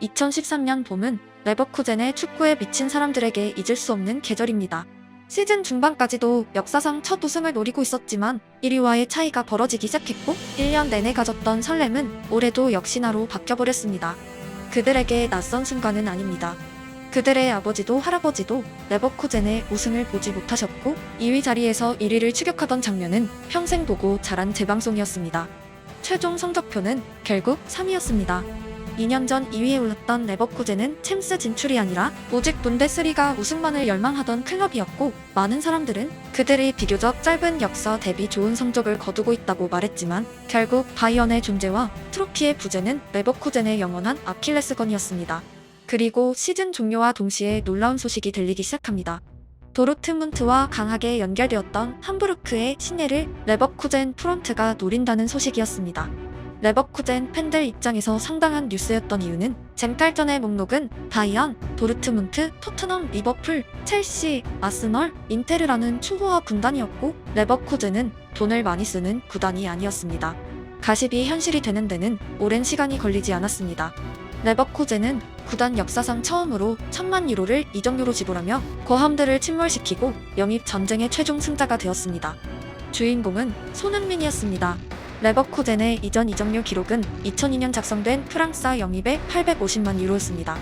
(2013년) 봄은 레버쿠젠의 축구에 미친 사람들에게 잊을 수 없는 계절입니다. 시즌 중반까지도 역사상 첫 우승을 노리고 있었지만 1위와의 차이가 벌어지기 시작했고 1년 내내 가졌던 설렘은 올해도 역시나로 바뀌어버렸습니다. 그들에게 낯선 순간은 아닙니다. 그들의 아버지도 할아버지도 레버쿠젠의 우승을 보지 못하셨고 2위 자리에서 1위를 추격하던 장면은 평생 보고 자란 재방송이었습니다. 최종 성적표는 결국 3위였습니다. 2년 전 2위에 올랐던 레버쿠젠은 챔스 진출이 아니라 오직 분데스리가 우승만을 열망하던 클럽이었고 많은 사람들은 그들이 비교적 짧은 역사 대비 좋은 성적을 거두고 있다고 말했지만 결국 바이언의 존재와 트로피의 부재는 레버쿠젠의 영원한 아킬레스건이었습니다. 그리고 시즌 종료와 동시에 놀라운 소식이 들리기 시작합니다. 도르트문트와 강하게 연결되었던 함부르크의 신예를 레버쿠젠 프론트가 노린다는 소식이었습니다. 레버쿠젠 팬들 입장에서 상당한 뉴스였던 이유는 쟁탈전의 목록은 바이언, 도르트문트, 토트넘, 리버풀, 첼시, 아스널, 인테르라는 추호화 군단이었고 레버쿠젠은 돈을 많이 쓰는 구단이 아니었습니다. 가십이 현실이 되는 데는 오랜 시간이 걸리지 않았습니다. 레버쿠젠은 구단 역사상 처음으로 1,000만 유로를 이적료로 지불하며 고함들을 침몰시키고 영입 전쟁의 최종 승자가 되었습니다. 주인공은 손흥민이었습니다. 레버쿠젠의 이전 이적료 기록은 2002년 작성된 프랑스와 영입의 850만 유로였습니다.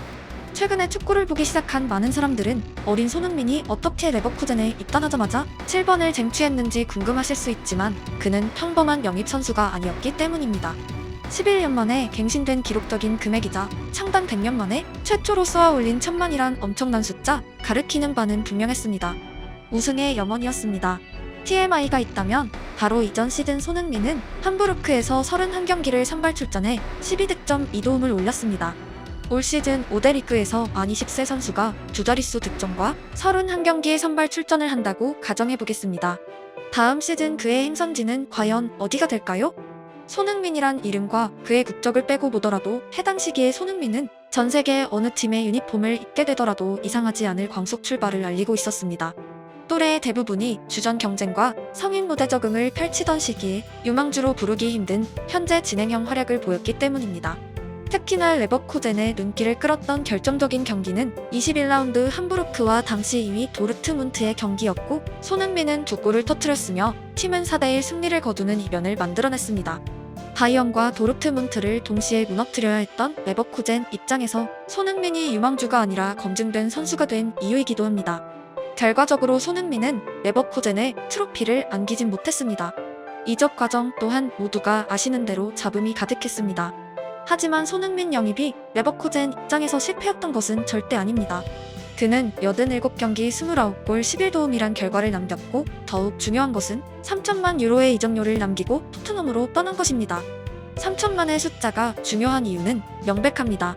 최근에 축구를 보기 시작한 많은 사람들은 어린 손흥민이 어떻게 레버쿠젠에 입단하자마자 7번을 쟁취했는지 궁금하실 수 있지만 그는 평범한 영입 선수가 아니었기 때문입니다. 11년 만에 갱신된 기록적인 금액이자 창단 100년 만에 최초로 쏘아 올린 1,000만이란 엄청난 숫자, 가르키는 바는 분명했습니다. 우승의 염원이었습니다. TMI가 있다면 바로 이전 시즌 손흥민은 함부르크에서 31경기를 선발 출전해 12득점 2도움을 올렸습니다. 올 시즌 5대 리그에서 만 20세 선수가 두 자릿수 득점과 31경기에 선발 출전을 한다고 가정해보겠습니다. 다음 시즌 그의 행선지는 과연 어디가 될까요? 손흥민이란 이름과 그의 국적을 빼고 보더라도 해당 시기에 손흥민은 전 세계 어느 팀의 유니폼을 입게 되더라도 이상하지 않을 광속 출발을 알리고 있었습니다. 또래의 대부분이 주전 경쟁과 성인 무대 적응을 펼치던 시기에 유망주로 부르기 힘든 현재 진행형 활약을 보였기 때문입니다. 특히나 레버쿠젠의 눈길을 끌었던 결정적인 경기는 21라운드 함부르크와 당시 2위 도르트문트의 경기였고 손흥민은 2골을 터뜨렸으며 팀은 4대1 승리를 거두는 이변을 만들어냈습니다. 바이언과 도르트문트를 동시에 무너뜨려야 했던 레버쿠젠 입장에서 손흥민이 유망주가 아니라 검증된 선수가 된 이유이기도 합니다. 결과적으로 손흥민은 레버쿠젠에 트로피를 안기진 못했습니다. 이적 과정 또한 모두가 아시는 대로 잡음이 가득했습니다. 하지만 손흥민 영입이 레버쿠젠 입장에서 실패였던 것은 절대 아닙니다. 그는 87경기 29골 11도움이란 결과를 남겼고 더욱 중요한 것은 3천만 유로의 이적료를 남기고 토트넘으로 떠난 것입니다. 3천만의 숫자가 중요한 이유는 명백합니다.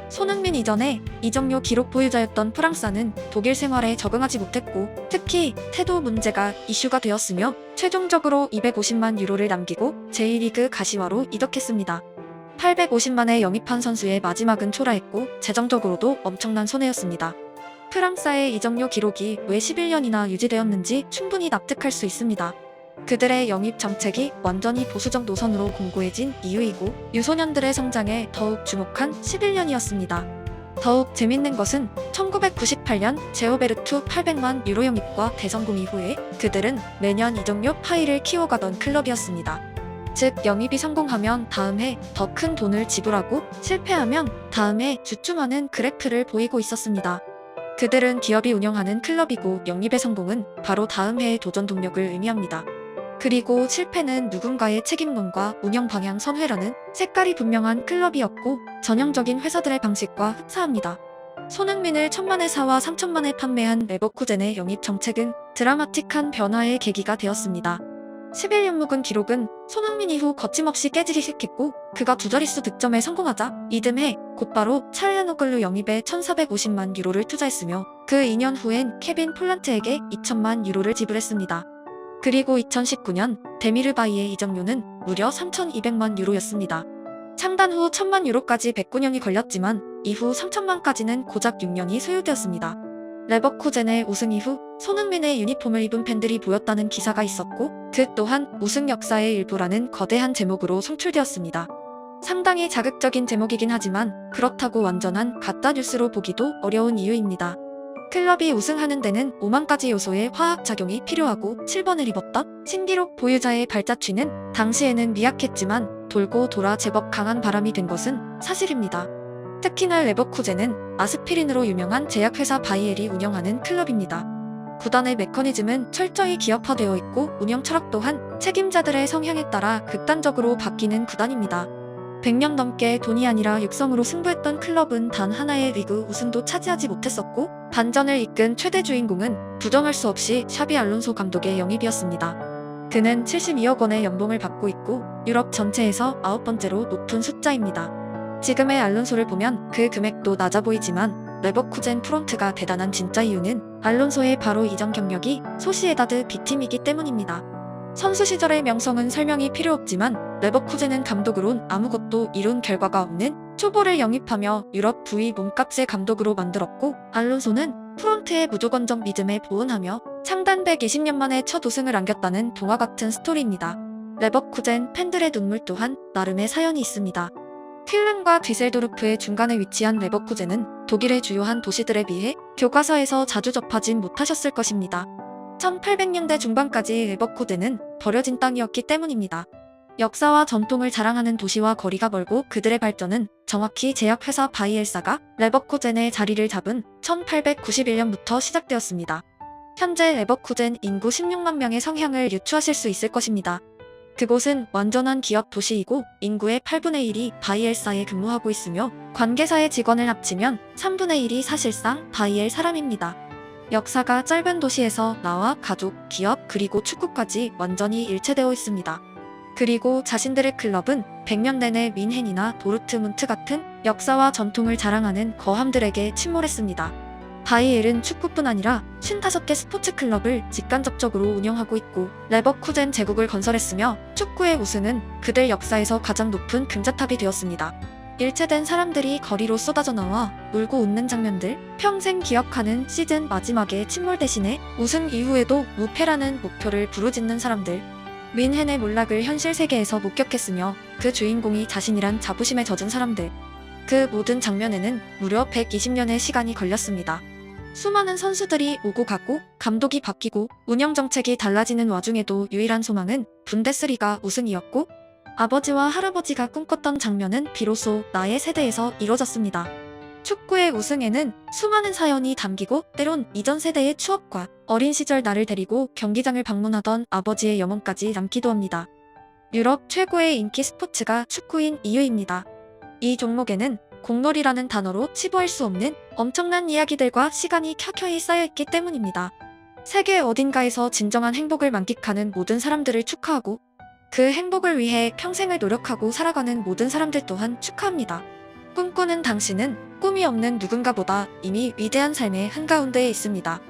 손흥민 이전에 이적료 기록 보유자였던 프랑스는 독일 생활에 적응하지 못했고 특히 태도 문제가 이슈가 되었으며 최종적으로 250만 유로를 남기고 제1리그 가시화로 이적했습니다. 850만에 영입한 선수의 마지막은 초라했고 재정적으로도 엄청난 손해였습니다. 프랑스의 이적료 기록이 왜 11년이나 유지되었는지 충분히 납득할 수 있습니다. 그들의 영입 정책이 완전히 보수적 노선으로 공고해진 이유이고 유소년들의 성장에 더욱 주목한 11년이었습니다. 더욱 재밌는 것은 1998년 제오베르투 800만 유로 영입과 대성공 이후에 그들은 매년 이적료 파이를 키워가던 클럽이었습니다. 즉 영입이 성공하면 다음 해 더 큰 돈을 지불하고 실패하면 다음 해 주춤하는 그래프를 보이고 있었습니다. 그들은 기업이 운영하는 클럽이고 영입의 성공은 바로 다음 해의 도전 동력을 의미합니다. 그리고 실패는 누군가의 책임론과 운영 방향 선회라는 색깔이 분명한 클럽이었고 전형적인 회사들의 방식과 흡사합니다. 손흥민을 1,000만에 사와 3천만에 판매한 레버쿠젠의 영입 정책은 드라마틱한 변화의 계기가 되었습니다. 11년 묵은 기록은 손흥민 이후 거침없이 깨지기 시작했고 그가 두 자릿수 득점에 성공하자 이듬해 곧바로 찰야노글루 영입에 1,450만 유로를 투자했으며 그 2년 후엔 케빈 폴란트에게 2천만 유로를 지불했습니다. 그리고 2019년 데미르바이의 이적료는 무려 3,200만 유로였습니다. 창단 후 1,000만 유로까지 109년이 걸렸지만 이후 3,000만까지는 고작 6년이 소요되었습니다. 레버쿠젠의 우승 이후 손흥민의 유니폼을 입은 팬들이 보였다는 기사가 있었고 그 또한 우승 역사의 일부라는 거대한 제목으로 송출되었습니다. 상당히 자극적인 제목이긴 하지만 그렇다고 완전한 가짜 뉴스로 보기도 어려운 이유입니다. 클럽이 우승하는 데는 5만 가지 요소의 화학작용이 필요하고 7번을 입었던 신기록 보유자의 발자취는 당시에는 미약했지만 돌고 돌아 제법 강한 바람이 된 것은 사실입니다. 특히나 레버쿠젠은 아스피린으로 유명한 제약회사 바이엘이 운영하는 클럽입니다. 구단의 메커니즘은 철저히 기업화되어 있고 운영 철학 또한 책임자들의 성향에 따라 극단적으로 바뀌는 구단입니다. 100년 넘게 돈이 아니라 육성으로 승부했던 클럽은 단 하나의 리그 우승도 차지하지 못했었고 반전을 이끈 최대 주인공은 부정할 수 없이 샤비 알론소 감독의 영입이었습니다. 그는 72억 원의 연봉을 받고 있고 유럽 전체에서 9번째로 높은 숫자입니다. 지금의 알론소를 보면 그 금액도 낮아 보이지만 레버쿠젠 프론트가 대단한 진짜 이유는 알론소의 바로 이전 경력이 소시에다드 B팀이기 때문입니다. 선수 시절의 명성은 설명이 필요 없지만 레버쿠젠은 감독으론 아무것도 이룬 결과가 없는 초보를 영입하며 유럽 부위 몸값의 감독으로 만들었고 알론소는 프론트의 무조건적 믿음에 보은하며 창단 120년 만에 첫 우승을 안겼다는 동화 같은 스토리입니다. 레버쿠젠 팬들의 눈물 또한 나름의 사연이 있습니다. 퀼른과 뒤셀도르프의 중간에 위치한 레버쿠젠은 독일의 주요한 도시들에 비해 교과서에서 자주 접하진 못하셨을 것입니다. 1800년대 중반까지 레버쿠젠은 버려진 땅이었기 때문입니다. 역사와 전통을 자랑하는 도시와 거리가 멀고 그들의 발전은 정확히 제약회사 바이엘사가 레버쿠젠의 자리를 잡은 1891년부터 시작되었습니다. 현재 레버쿠젠 인구 16만 명의 성향을 유추하실 수 있을 것입니다. 그곳은 완전한 기업 도시이고 인구의 8분의 1이 바이엘사에 근무하고 있으며 관계사의 직원을 합치면 3분의 1이 사실상 바이엘 사람입니다. 역사가 짧은 도시에서 나와 가족, 기업, 그리고 축구까지 완전히 일체되어 있습니다. 그리고 자신들의 클럽은 100년 내내 민헨이나 도르트문트 같은 역사와 전통을 자랑하는 거함들에게 침몰했습니다. 바이엘은 축구뿐 아니라 55개 스포츠 클럽을 직간접적으로 운영하고 있고 레버쿠젠 제국을 건설했으며 축구의 우승은 그들 역사에서 가장 높은 금자탑이 되었습니다. 일체된 사람들이 거리로 쏟아져 나와 울고 웃는 장면들, 평생 기억하는 시즌 마지막에 침몰 대신에 우승 이후에도 무패라는 목표를 부르짖는 사람들, 민헨의 몰락을 현실 세계에서 목격했으며 그 주인공이 자신이란 자부심에 젖은 사람들, 그 모든 장면에는 무려 120년의 시간이 걸렸습니다. 수많은 선수들이 오고 가고 감독이 바뀌고 운영 정책이 달라지는 와중에도 유일한 소망은 분데스리가 우승이었고 아버지와 할아버지가 꿈꿨던 장면은 비로소 나의 세대에서 이뤄졌습니다. 축구의 우승에는 수많은 사연이 담기고 때론 이전 세대의 추억과 어린 시절 나를 데리고 경기장을 방문하던 아버지의 염원까지 남기도 합니다. 유럽 최고의 인기 스포츠가 축구인 이유입니다. 이 종목에는 공놀이라는 단어로 치부할 수 없는 엄청난 이야기들과 시간이 켜켜이 쌓여있기 때문입니다. 세계 어딘가에서 진정한 행복을 만끽하는 모든 사람들을 축하하고 그 행복을 위해 평생을 노력하고 살아가는 모든 사람들 또한 축하합니다. 꿈꾸는 당신은 꿈이 없는 누군가보다 이미 위대한 삶의 한가운데에 있습니다.